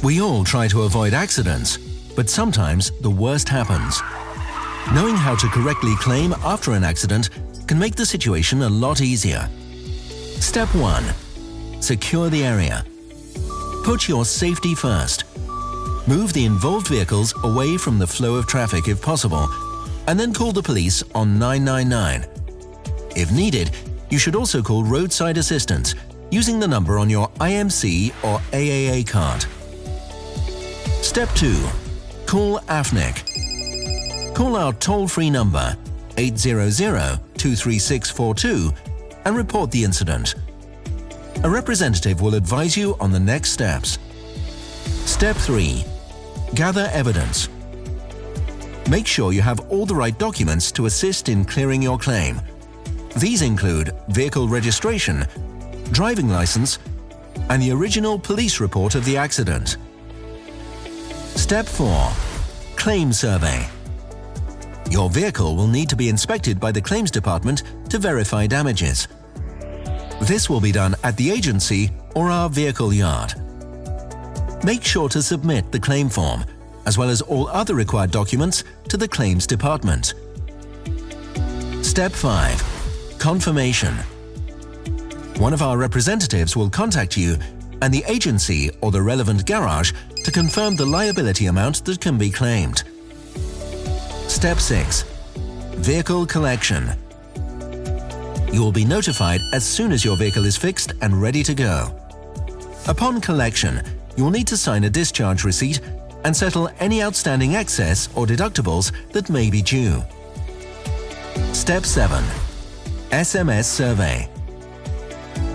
We all try to avoid accidents, but sometimes the worst happens. Knowing how to correctly claim after an accident can make the situation a lot easier. Step 1. Secure the area. Put your safety first. Move the involved vehicles away from the flow of traffic if possible, and then call the police on 999. If needed, you should also call roadside assistance using the number on your IMC or AAA card. Step 2. Call AFNIC. Call our toll-free number 800-23642 and report the incident. A representative will advise you on the next steps. Step 3. Gather evidence. Make sure you have all the right documents to assist in clearing your claim. These include vehicle registration, driving license, and the original police report of the accident. Step 4. Claim survey. Your vehicle will need to be inspected by the claims department to verify damages. This will be done at the agency or our vehicle yard. Make sure to submit the claim form, as well as all other required documents, to the claims department. Step 5. Confirmation. One of our representatives will contact you and the agency or the relevant garage to confirm the liability amount that can be claimed. Step 6. Vehicle collection. You will be notified as soon as your vehicle is fixed and ready to go. Upon collection, you will need to sign a discharge receipt and settle any outstanding excess or deductibles that may be due. Step 7. SMS Survey.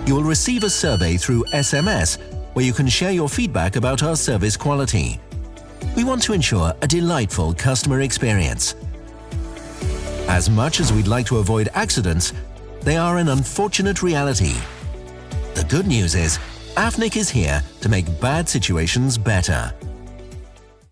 You will receive a survey through SMS where you can share your feedback about our service quality. We want to ensure a delightful customer experience. As much as we'd like to avoid accidents, they are an unfortunate reality. The good news is, AFNIC is here to make bad situations better.